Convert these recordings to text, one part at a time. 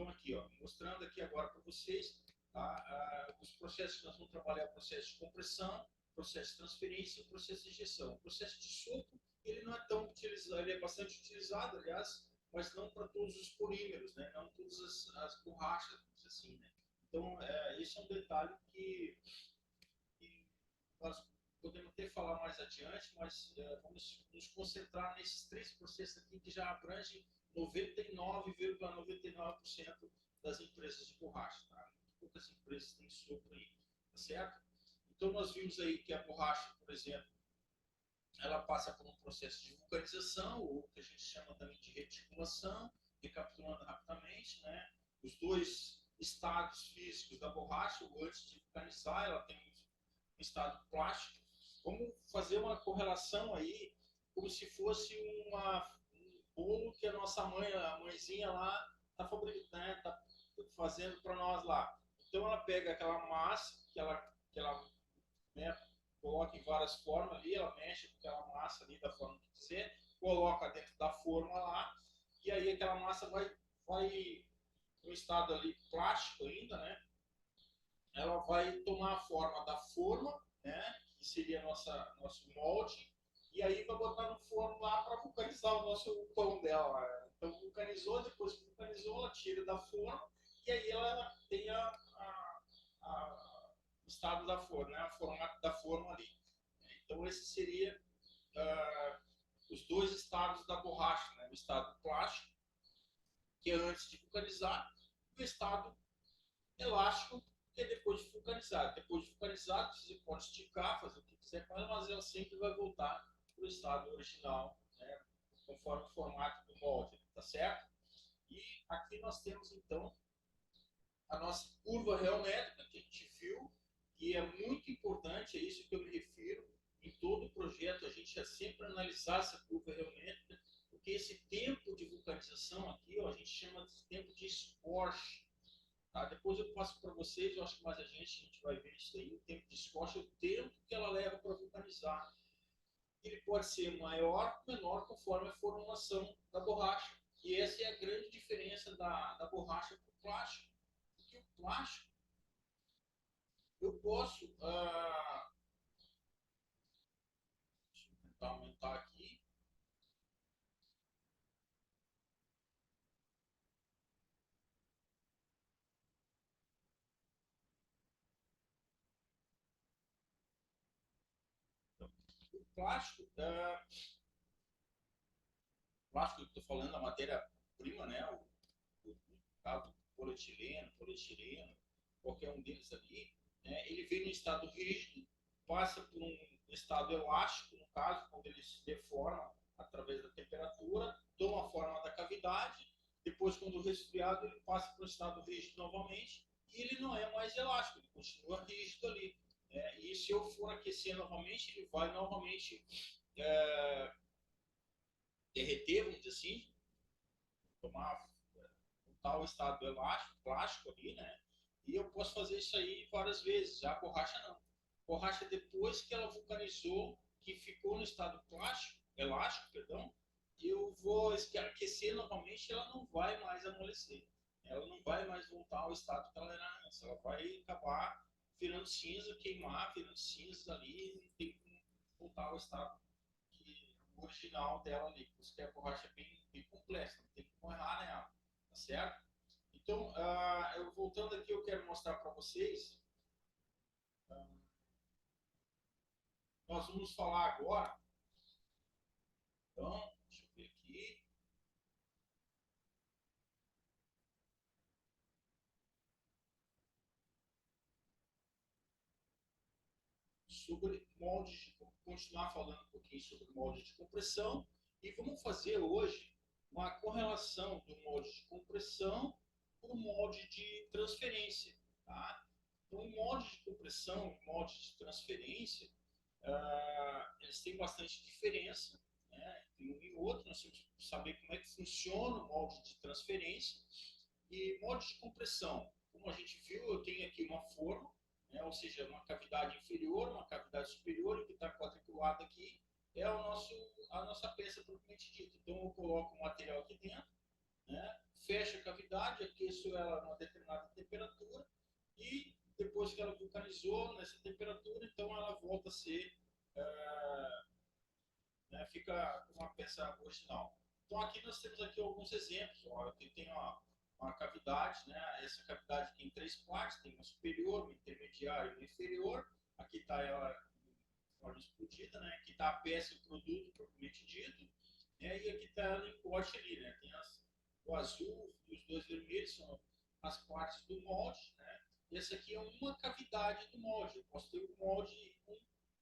Então, aqui, ó, mostrando aqui agora para vocês, tá, os processos que nós vamos trabalhar: o processo de compressão, processo de transferência e o processo de injeção. O processo de sopro, ele não é tão utilizado, ele é bastante utilizado, aliás, mas não para todos os polímeros, né? Não todas as borrachas, assim, né? Então, esse é um detalhe que nós podemos até falar mais adiante, mas vamos nos concentrar nesses três processos aqui que já abrangem 99,99% das empresas de borracha. Tá? Muito poucas empresas têm sopro aí, tá certo? Então, nós vimos aí que a borracha, por exemplo, ela passa por um processo de vulcanização, ou que a gente chama também de reticulação. Recapitulando rapidamente, né? Os dois estados físicos da borracha: o antes de vulcanizar, ela tem um estado plástico. Vamos fazer uma correlação aí, como se fosse um bolo que a nossa mãe, a mãezinha lá, está fabricando, né? Tá fazendo para nós lá. Então, ela pega aquela massa que ela né, coloca em várias formas ali, ela mexe com aquela massa ali da forma que quiser, coloca dentro da forma lá, e aí aquela massa vai no estado ali plástico ainda, né? Ela vai tomar a forma da forma, né? Que seria nosso molde, e aí vai botar no forno lá para vulcanizar o nosso pão dela. Então, vulcanizou, depois que vulcanizou, ela tira da forma, e aí ela tem o estado da forma, né? O formato da forma ali. Então, esse seria os dois estados da borracha, né? O estado plástico, que é antes de vulcanizar, e o estado elástico, que é depois de vulcanizado. Depois de vulcanizado, você pode esticar, fazer o que quiser com ela, mas ela sempre vai voltar para o estado original, né? Conforme o formato do molde, tá certo? E aqui nós temos, então, a nossa curva geométrica, que a gente viu, e é muito importante, é isso que eu me refiro. Em todo o projeto, a gente sempre analisar essa curva geométrica, porque esse tempo de vulcanização aqui, ó, a gente chama de tempo de scorch. Tá? Depois eu passo para vocês, eu acho que mais a gente vai ver isso aí. O tempo de scorch é o tempo que ela leva para vulcanizar. Ele pode ser maior ou menor conforme a formulação da borracha. E essa é a grande diferença da borracha para o plástico. Porque o plástico, eu posso... deixa eu tentar aumentar aqui. O plástico, plástico que eu estou falando, a matéria-prima, né? O caso polietileno, qualquer um deles ali, né? Ele vem no estado rígido, passa por um estado elástico, no caso, quando ele se deforma através da temperatura, toma a forma da cavidade, depois, quando resfriado, ele passa para o estado rígido novamente, e ele não é mais elástico, ele continua rígido ali. E se eu for aquecer novamente, ele vai novamente derreter, vamos dizer assim, tomar tal estado elástico, plástico ali, né? E eu posso fazer isso aí várias vezes. Já a borracha não. A borracha, depois que ela vulcanizou, que ficou no estado plástico, elástico, perdão, eu vou aquecer novamente, ela não vai mais amolecer. Ela não vai mais voltar ao estado que ela era antes. Ela vai acabar virando cinza, queimar, virando cinza ali, e tem que voltar ao estado original dela ali. Por isso que a borracha é bem complexa, não tem como errar nela, tá certo? Então, eu voltando aqui, eu quero mostrar para vocês. Nós vamos falar agora. Então, deixa eu ver aqui. Sobre moldes de, continuar falando um pouquinho sobre molde de compressão. E vamos fazer hoje uma correlação do molde de compressão com o molde de transferência. Tá? Então, o molde de compressão e o molde de transferência, eles têm bastante diferença, né, entre um e outro. Nós temos que saber como é que funciona o molde de transferência. E molde de compressão, como a gente viu, eu tenho aqui uma forma, né, ou seja, uma cavidade inferior, uma cavidade superior, e o que está quadriculado aqui é a nossa peça propriamente dita. Então, eu coloco o material aqui dentro, né, fecho a cavidade, aqueço ela a uma determinada temperatura e depois que ela vulcanizou nessa temperatura, então ela volta a ser, né, fica uma peça original. Então aqui nós temos aqui alguns exemplos. Ó, aqui tem uma cavidade, né? Essa cavidade tem três partes, tem uma superior, uma intermediária e uma inferior. Aqui está ela de forma explodida, né? Aqui está a peça, o produto propriamente dito, né? E aqui está ela em pote ali, né? Tem o azul e os dois vermelhos são as partes do molde, né? E essa aqui é uma cavidade do molde. Eu posso ter um molde com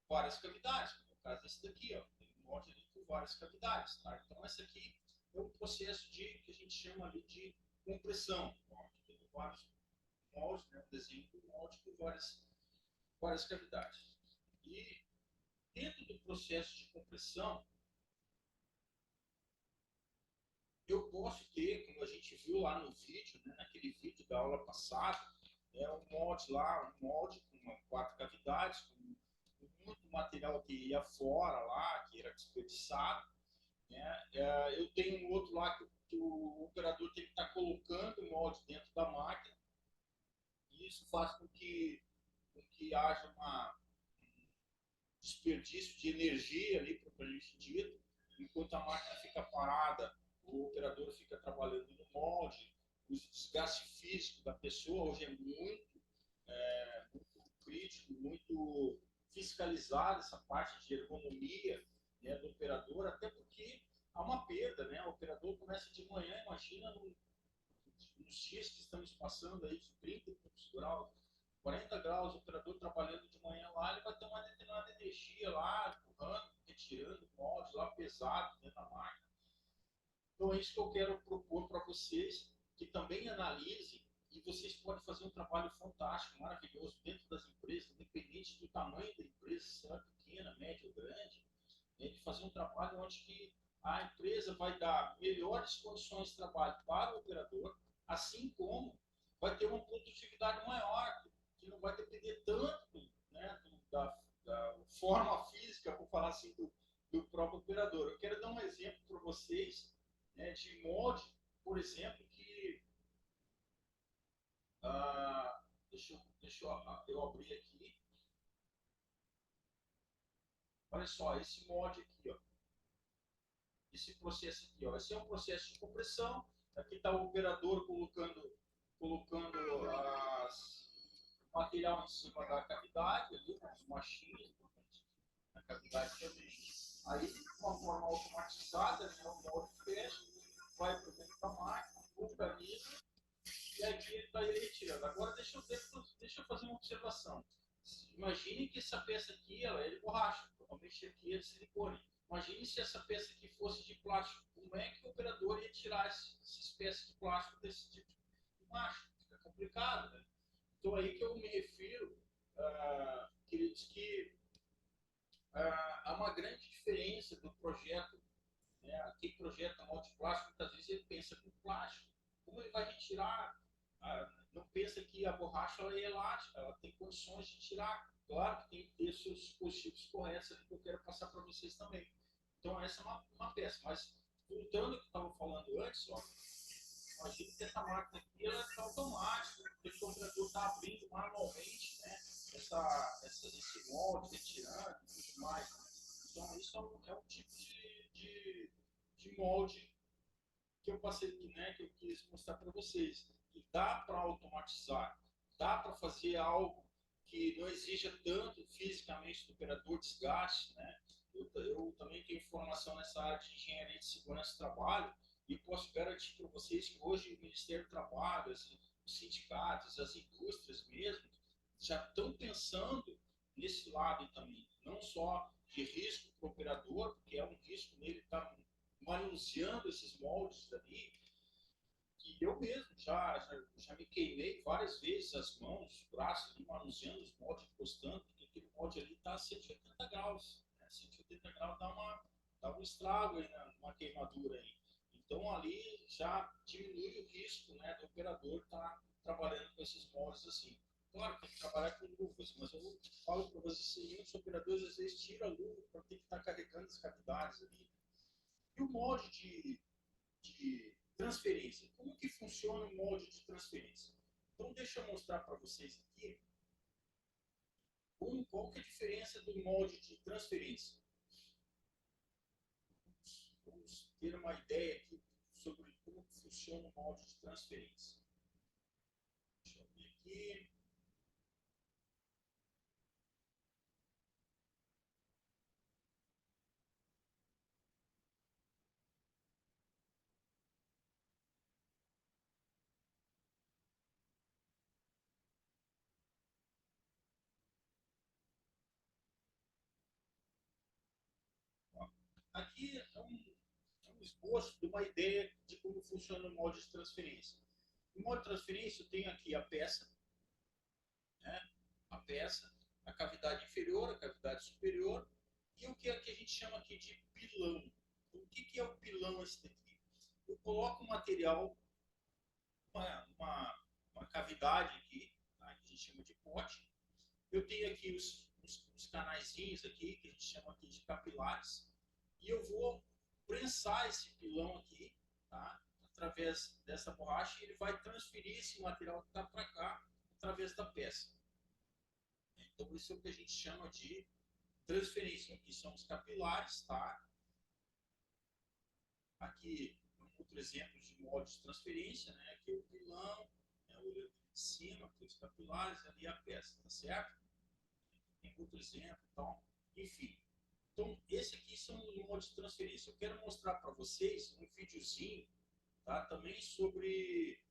várias cavidades, como no caso desse daqui, ó. Tem um molde ali com várias cavidades, tá? Então essa aqui é um processo que a gente chama ali de compressão. Ó, tem vários moldes, né? Um desenho do molde com várias cavidades. E dentro do processo de compressão, eu posso ter, como a gente viu lá no vídeo, né, naquele vídeo da aula passada, um molde lá, um molde com 4 cavidades, com muito material que ia fora lá, que era desperdiçado, né? Eu tenho um outro lá que o operador tem que estar colocando o molde dentro da máquina, e isso faz com que haja um desperdício de energia ali, propriamente dito, enquanto a máquina fica parada, o operador fica trabalhando no molde, o desgaste físico da pessoa hoje é muito crítico, muito fiscalizado essa parte de ergonomia, né, do operador, até porque há uma perda, né? O operador começa de manhã, imagina nos dias que estamos passando aí de 30 e poucos graus, 40 graus, o operador trabalhando de manhã lá, ele vai ter uma determinada energia lá, empurrando, retirando o molde lá pesado dentro da máquina. Então é isso que eu quero propor para vocês, que também analisem, e vocês podem fazer um trabalho fantástico, maravilhoso, dentro das empresas, independente do tamanho da empresa, se ela é pequena, média ou grande, né, de fazer um trabalho onde que a empresa vai dar melhores condições de trabalho para o operador, assim como vai ter uma produtividade maior, que não vai depender tanto, né, da forma física, vou falar assim, do próprio operador. Eu quero dar um exemplo para vocês, né, de molde, por exemplo, que deixa eu abrir aqui. Olha só, esse molde aqui, ó, esse processo aqui, ó, esse é um processo de compressão. Aqui está o operador colocando o material em cima da cavidade, ali, as machinhas, na cavidade também. Aí, de uma forma automatizada, né, o molde fecha, vai para dentro da máquina, vulcaniza, e aqui ele está retirando. Agora, deixa eu fazer uma observação. Imagine que essa peça aqui ela é de borracha, provavelmente aqui é de silicone. Imagine se essa peça aqui fosse de plástico. Como é que o operador ia tirar essas peças de plástico desse tipo de macho? Fica complicado, né? Então, aí que eu me refiro, queridos, que há uma grande diferença do projeto, né? Quem projeta molde plástico, muitas vezes ele pensa com plástico. Como ele vai retirar? Não pensa que a borracha ela é elástica, ela tem condições de tirar. Claro que tem que ter seus dispositivos corretos ali que eu quero passar para vocês também. Então, essa é uma peça. Mas, voltando ao que eu estava falando antes, ó, imagina que essa máquina aqui ela está automática, porque o operador está abrindo manualmente, né, esse molde, retirando e tudo mais. Né? Então, isso é um tipo de molde que eu passei, né, que eu quis mostrar para vocês. E dá para automatizar, dá para fazer algo que não exija tanto fisicamente do operador desgaste, né? Eu também tenho formação nessa área de engenharia de segurança do trabalho e posso garantir para vocês que hoje o Ministério do Trabalho, os sindicatos, as indústrias mesmo, já estão pensando nesse lado também, não só de risco para o operador, porque é um risco nele estar manuseando esses moldes ali, que eu mesmo já me queimei várias vezes as mãos, os braços, ali, manuseando os moldes, encostando, porque aquele molde ali está a 180 graus. Né? 180 graus dá um estrago aí, uma queimadura aí. Então ali já diminui o risco, né, do operador estar trabalhando com esses moldes assim. Claro, tem que trabalhar com luvas, mas eu falo para vocês, muitos operadores às vezes tiram a luva para ter que estar carregando as cavidades ali. E o molde de transferência. Como que funciona o molde de transferência? Então, deixa eu mostrar para vocês aqui qual que é a diferença do molde de transferência. Vamos ter uma ideia aqui sobre como funciona o molde de transferência. Deixa eu ver aqui. Aqui é um esboço de uma ideia de como funciona o molde de transferência. No molde de transferência, eu tenho aqui a peça, né? A peça, a cavidade inferior, a cavidade superior, e o que é que a gente chama aqui de pilão. Então, o que é o pilão esse daqui? Eu coloco o material, uma cavidade aqui, tá? Que a gente chama de pote. Eu tenho aqui os canaizinhos aqui, que a gente chama aqui de capilares, e eu vou prensar esse pilão aqui, tá? Através dessa borracha, e ele vai transferir esse material que está para cá, através da peça. Então, isso é o que a gente chama de transferência. Aqui são os capilares, tá? Aqui um outro exemplo de molde de transferência, né? Aqui é o pilão, olhando de cima, aqui os capilares, ali a peça, tá certo? Tem outro exemplo, então, enfim. Então, esse aqui são os moldes de transferência. Eu quero mostrar para vocês um videozinho, tá? Também sobre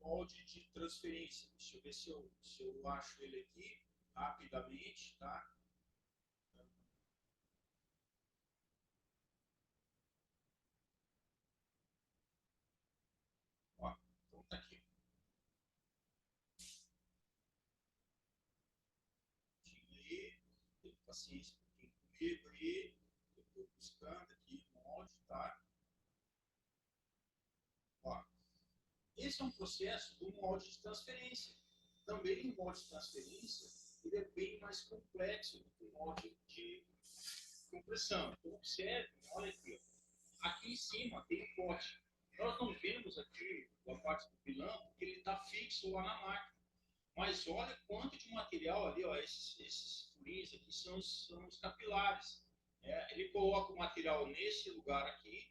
molde de transferência. Deixa eu ver se eu acho ele aqui rapidamente, tá? Ó, então tá aqui. Aí, tem paciência um pouquinho comigo aí. Eu estou buscando aqui o molde, tá? Ó, esse é um processo do molde de transferência. Também o molde de transferência ele é bem mais complexo do que o molde de compressão. Então, observe, olha aqui, ó. Aqui em cima tem o pote. Nós não vemos aqui a parte do pilão, porque ele está fixo lá na máquina. Mas olha quanto de material ali, ó, esses furinhos aqui são os capilares. Ele coloca o material nesse lugar aqui,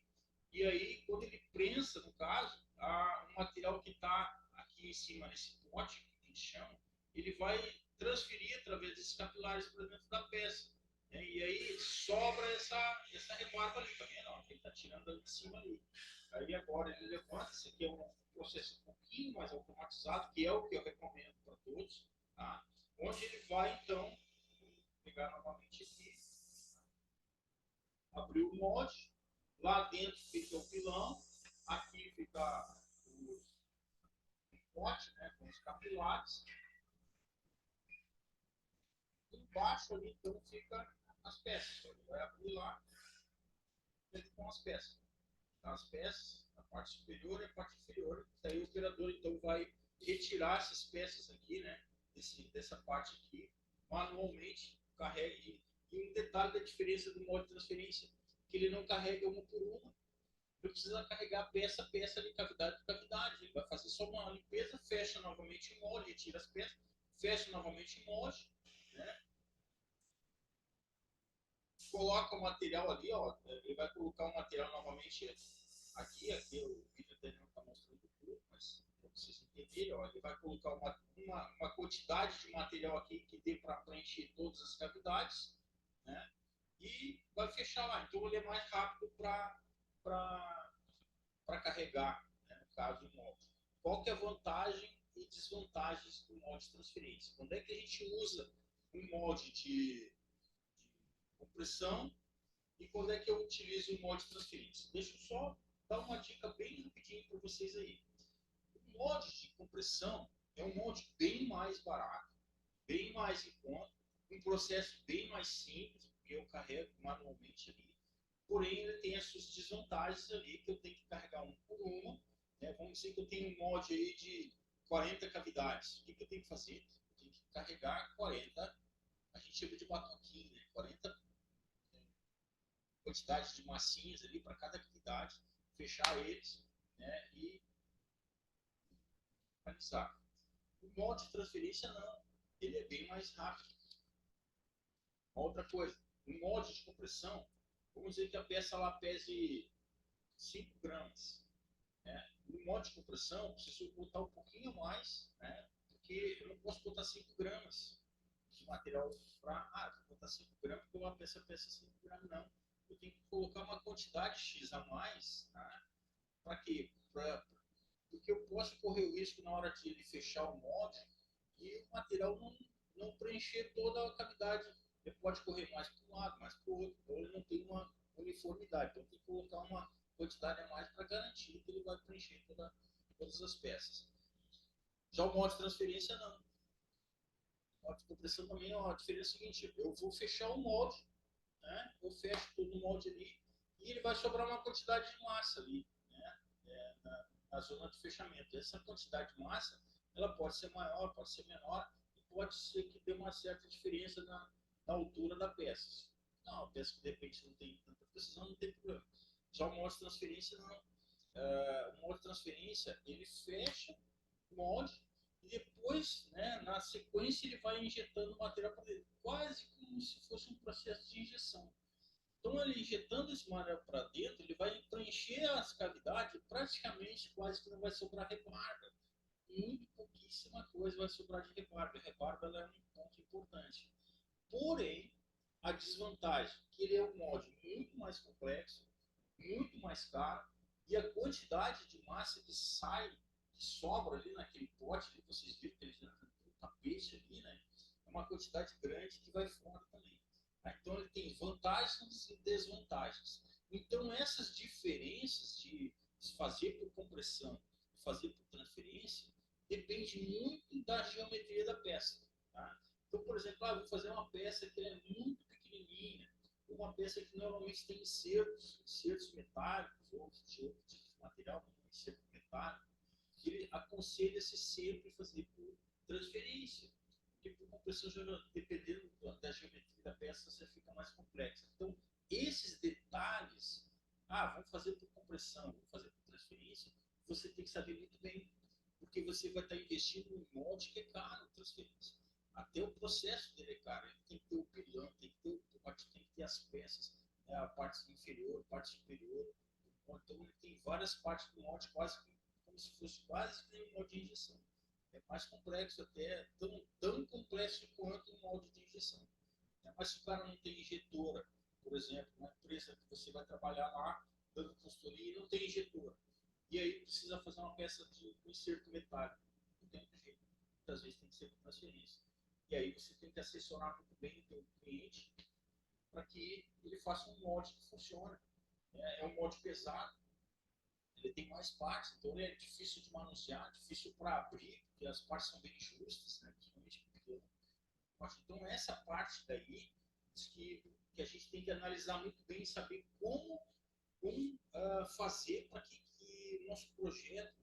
e aí quando ele prensa, no caso, o material que está aqui em cima nesse pote, que a gente chama, ele vai transferir através desses capilares para dentro da peça. E aí sobra essa rebarba ali, tá vendo? Ó, ele está tirando ali de cima ali. Aí agora ele levanta, esse aqui é um processo um pouquinho mais automatizado, que é o que eu recomendo para todos, tá? Onde ele vai então, vou pegar novamente aqui, abrir o molde, lá dentro fica o pilão, aqui fica o pote, né, com os capilares, embaixo ali então fica as peças, ele vai abrir lá com as peças. As peças, a parte superior e a parte inferior. Daí o operador então vai retirar essas peças aqui, né? Dessa parte aqui, manualmente, carrega. E um detalhe da diferença do modo de transferência, que ele não carrega uma por uma, ele precisa carregar peça a peça ali, cavidade por cavidade. Ele vai fazer só uma limpeza, fecha novamente o molde, retira as peças, fecha novamente o molde, né? Coloca o material ali, ó, ele vai colocar o material novamente aqui o vídeo até não está mostrando tudo, mas para vocês entenderem, ó, ele vai colocar uma quantidade de material aqui que dê para preencher todas as cavidades, né? E vai fechar lá. Então ele é mais rápido para carregar, né, no caso do molde. Qual que é a vantagem e desvantagens do molde de transferência? Quando é que a gente usa um molde de compressão e quando é que eu utilizo o molde de transferência? Deixa eu só dar uma dica bem rapidinho para vocês aí. O molde de compressão é um molde bem mais barato, bem mais em conta, um processo bem mais simples, porque eu carrego manualmente ali. Porém, ele tem as suas desvantagens ali, que eu tenho que carregar uma por uma. Né? Vamos dizer que eu tenho um molde aí de 40 cavidades. O que eu tenho que fazer? Eu tenho que carregar 40, a gente chama de batoquinho, né? 40 quantidade de massinhas ali para cada atividade, fechar eles, né, e finalizar. O molde de transferência não, ele é bem mais rápido. Uma outra coisa, o molde de compressão, vamos dizer que a peça lá pese 5 gramas. Né? No molde de compressão, preciso botar um pouquinho mais, né? Porque eu não posso botar 5 gramas de material para. Vou botar 5 gramas porque uma peça pesa 5 gramas, não. Eu tenho que colocar uma quantidade X a mais, tá? Para quê? Porque eu posso correr o risco na hora de fechar o molde e o material não preencher toda a cavidade. Ele pode correr mais para um lado, mais para o outro. Então ele não tem uma uniformidade. Então tem que colocar uma quantidade a mais para garantir que ele vai preencher todas as peças. Já o molde de transferência não. O molde de compressão também é a diferença seguinte: eu vou fechar o molde, né? Eu fecho todo o molde ali e ele vai sobrar uma quantidade de massa ali, né? Na zona de fechamento. Essa quantidade de massa, ela pode ser maior, pode ser menor, e pode ser que dê uma certa diferença na altura da peça. Não, a peça que de repente não tem tanta precisão, não tem problema. Já o molde de transferência não. O molde de transferência, ele fecha o molde e depois, né, na sequência, ele vai injetando material para dentro, quase como se fosse um processo de injeção. Então, ele injetando esse material para dentro, ele vai preencher as cavidades, praticamente quase que não vai sobrar rebarba. Muito pouquíssima coisa vai sobrar de rebarba. A rebarba é um ponto importante. Porém, a desvantagem é que ele é um molde muito mais complexo, muito mais caro, e a quantidade de massa que sai, que sobra ali naquele pote, que vocês viram que eles tem um tapete ali, né? É uma quantidade grande que vai fora também. Então ele tem vantagens e desvantagens. Então essas diferenças de fazer por compressão e fazer por transferência depende muito da geometria da peça. Tá? Então, por exemplo, vou fazer uma peça que é muito pequenininha, uma peça que normalmente tem insertos metálicos ou de outro tipo de material, como inserto metálico, que ele aconselha-se sempre fazer por transferência. Porque por compressão, dependendo da geometria da peça, você fica mais complexa. Então, esses detalhes, vamos fazer por compressão, vamos fazer por transferência, você tem que saber muito bem, porque você vai estar investindo em um molde que é caro, transferência. Até o processo dele é caro, ele tem que ter o pilão, tem que ter o pote, tem que ter as peças, né, a parte inferior, a parte superior. Então, ele tem várias partes do molde, quase como se fosse quase que um molde de injeção. É mais complexo até, tão complexo quanto um molde de injeção. Mas se o cara não tem injetora, por exemplo, uma empresa que você vai trabalhar lá, dando consultoria e não tem injetora, e aí precisa fazer uma peça de inserto metálico, não tem outro jeito. Muitas vezes tem que ser por transferência. E aí você tem que assessorar muito bem o teu cliente para que ele faça um molde que funcione. É um molde pesado, ele tem mais partes, então ele é difícil de manusear, difícil para abrir, porque as partes são bem justas, né? Principalmente pequeno. Então essa parte daí que a gente tem que analisar muito bem e saber como fazer para que o nosso projeto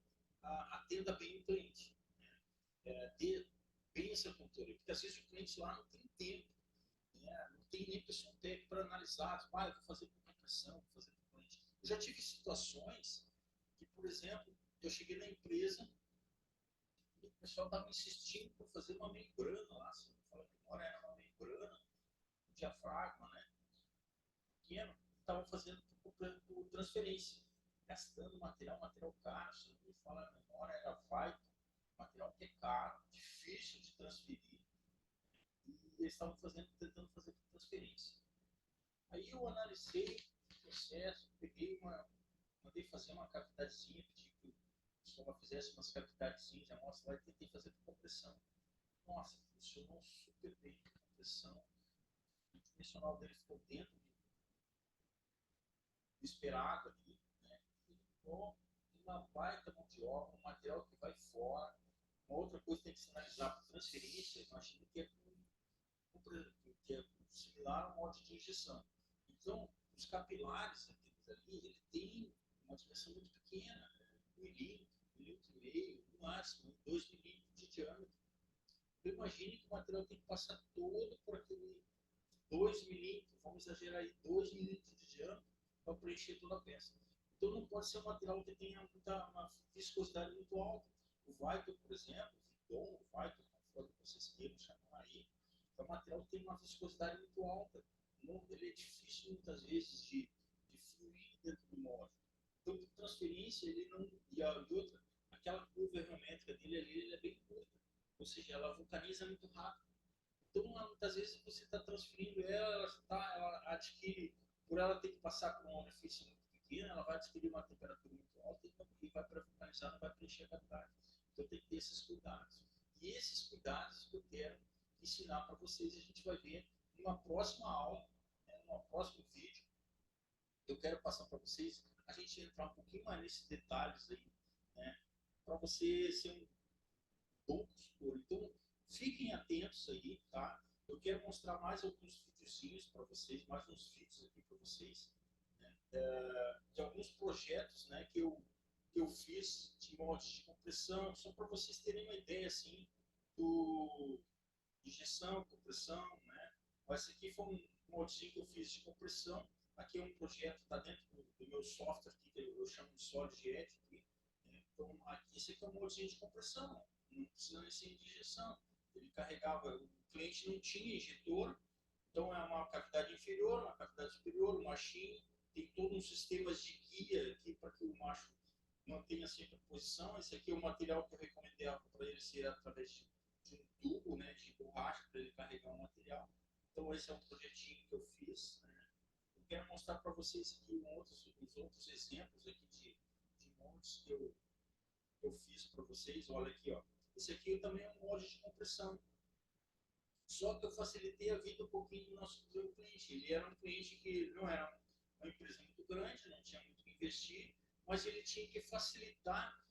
atenda bem o cliente, né? Ter bem essa controle, porque às vezes o cliente lá não tem tempo, né? Não tem nem pessoa técnica para analisar, eu vou fazer por compressão, vou fazer por cliente. Eu já tive situações que, por exemplo, eu cheguei na empresa e o pessoal estava insistindo para fazer uma membrana lá, se não fala memória, era uma membrana, um diafragma, né? Pequeno, estavam fazendo por transferência, gastando material caro, se não me fala a memória, era Viper, material que é caro, difícil de transferir, e eles estavam tentando fazer por transferência. Aí eu analisei o processo, mandei fazer uma cavidadezinha, pedi que o pessoal fizesse umas cavidadezinhas de amostra lá e tentei fazer por compressão. Nossa, funcionou super bem a compressão. O dimensional dele ficou dentro do esperado ali, né? E ficou uma baita mão de obra, um material que vai fora. Uma outra coisa que tem que se analisar por transferência, eu imagino que é similar ao molde de injeção. Então, os capilares ali, ele tem uma dimensão muito pequena, 1 milímetro, 1,5 milímetro, no máximo 2 milímetros de diâmetro. Então, imagine que o material tem que passar todo por aquele 2 milímetros, vamos exagerar aí, 2 milímetros de diâmetro, para preencher toda a peça. Então não pode ser um material que tenha uma viscosidade muito alta. O Vitor, por exemplo, o Viton, o Vitor, conforme vocês queiram chamar aí, é um material que tem uma viscosidade muito alta. Ele é difícil muitas vezes de fluir dentro do molde. Então, por transferência, ele não. E outra, aquela curva ergométrica dele ali, ele é bem curta. Ou seja, ela vulcaniza muito rápido. Então, muitas vezes você está transferindo ela adquire, por ela ter que passar por uma orifício muito pequena, ela vai adquirir uma temperatura muito alta e vai para vulcanizar, não vai preencher a cavidade. Então, tem que ter esses cuidados. E esses cuidados que eu quero ensinar para vocês, a gente vai ver numa próxima aula, num próximo vídeo. Eu quero passar para vocês, a gente entrar um pouquinho mais nesses detalhes aí, né, para você ser um bom consultor. Então, fiquem atentos aí, tá? Eu quero mostrar mais alguns videozinhos para vocês, mais uns vídeos aqui para vocês, né, de alguns projetos, né, que eu fiz de moldes de compressão, só para vocês terem uma ideia, assim, de injeção, compressão, né? Mas esse aqui foi um moldezinho que eu fiz de compressão. Aqui é um projeto, está dentro do meu software, aqui, que eu chamo de SolidEdit. Então, esse aqui é um moldezinho de compressão, não precisa nem ser de injeção. Ele carregava, o cliente não tinha injetor, então é uma cavidade inferior, uma cavidade superior, um machinho, tem todos os sistemas de guia aqui para que o macho mantenha sempre a posição. Esse aqui é o material que eu recomendei para ele ser através de um tubo, né, de borracha, para ele carregar o material. Então esse é um projetinho que eu fiz, né. Eu quero mostrar para vocês aqui os outros exemplos aqui de moldes que eu fiz para vocês. Olha aqui, ó. Esse aqui também é um molde de compressão. Só que eu facilitei a vida um pouquinho do nosso cliente. Ele era um cliente que não era uma empresa muito grande, não tinha muito que investir, mas ele tinha que facilitar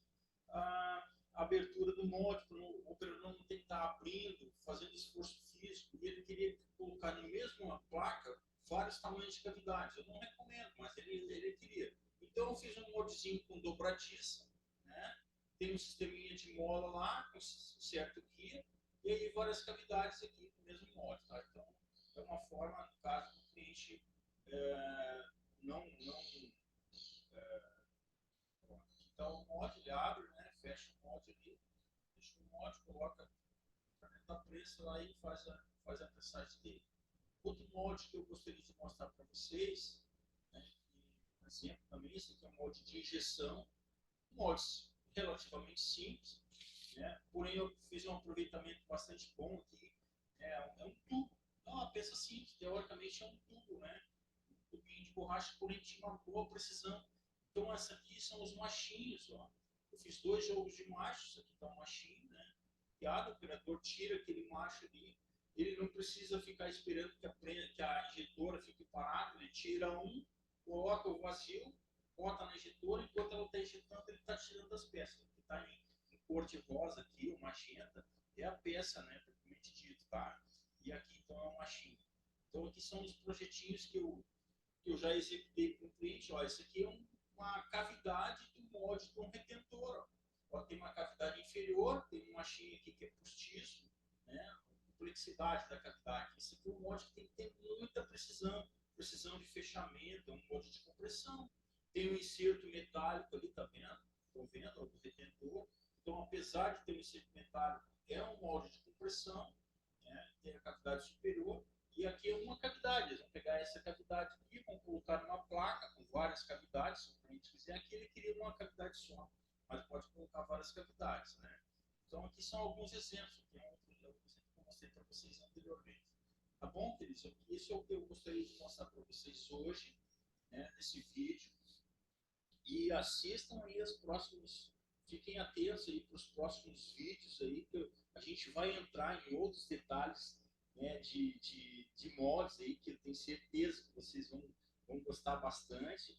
a abertura do molde, para o operador não ter que estar abrindo, fazendo esforço físico, e ele queria colocar na mesma placa vários tamanhos de cavidades. Eu não recomendo, mas ele queria. Então eu fiz um moldezinho com dobradiça, né? Tem um sisteminha de mola lá, com certo guia, e aí várias cavidades aqui no mesmo molde. Tá? Então é uma forma, no caso, do cliente não então o molde ele abre, né? Fecha o molde ali, fecha o molde, coloca a caneta pressa lá e faz a pressagem dele. Outro molde que eu gostaria de mostrar para vocês, né, um exemplo também, esse aqui é um molde de injeção, moldes relativamente simples, né, porém eu fiz um aproveitamento bastante bom aqui, é um tubo, é uma peça simples, teoricamente é um tubo, né, um tubinho de borracha, porém tinha uma boa precisão. Então, essa aqui são os machinhos, ó. Eu fiz 2 jogos de machos, aqui está um machinho, né? E o operador tira aquele macho ali, ele não precisa ficar esperando que a injetora fique parada, ele tira um, coloca o vazio, bota na injetora, enquanto ela está injetando, ele está tirando as peças. O que está em cor de rosa aqui, o magenta, é a peça, né? Propriamente dito, tá? E aqui, então, é um machinho. Então, aqui são os projetinhos que eu já executei para o cliente. Ó, esse aqui é uma cavidade do molde de um retentor. Ó, tem uma cavidade inferior, tem um machinho aqui que é postiço, né? A complexidade da cavidade. Esse aqui é um molde que tem que ter muita precisão, precisão de fechamento, é um molde de compressão. Tem um inserto metálico ali, tá vendo? Estão vendo? Ó, do retentor. Então, apesar de ter um inserto metálico, é um molde de compressão, né? Tem a cavidade superior. E aqui é uma cavidade. Eles vão pegar essa cavidade aqui, vão colocar numa placa com várias cavidades. Se o cliente quiser, aqui ele queria uma cavidade só, mas pode colocar várias cavidades, né? Então, aqui são alguns exemplos. Aqui é um outro exemplo que eu mostrei para vocês anteriormente. Tá bom, queridos? Esse é o que eu gostaria de mostrar para vocês hoje, né, nesse vídeo. E assistam aí os próximos. Fiquem atentos aí para os próximos vídeos aí, que a gente vai entrar em outros detalhes, né, de mods aí, que eu tenho certeza que vocês vão gostar bastante.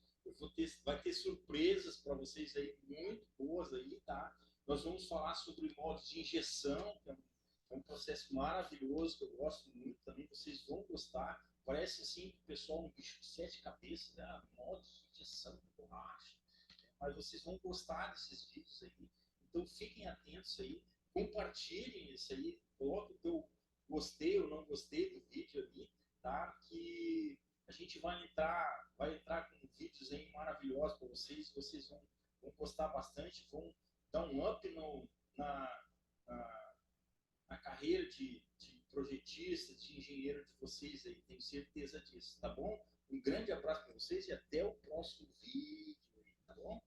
Vai ter surpresas para vocês aí, muito boas aí, tá? Nós vamos falar sobre mods de injeção, que é um processo maravilhoso, que eu gosto muito também, vocês vão gostar. Parece assim que o pessoal um bicho de 7 cabeças, né? Mods de injeção de borracha. Mas vocês vão gostar desses vídeos aí. Então fiquem atentos aí, compartilhem isso aí, coloque o teu gostei ou não gostei do vídeo ali, tá? Que a gente vai entrar com vídeos aí maravilhosos para vocês. Vocês vão gostar bastante, vão dar um up na, na carreira de projetista, de engenheiro de vocês aí. Tenho certeza disso, tá bom? Um grande abraço para vocês e até o próximo vídeo, tá bom?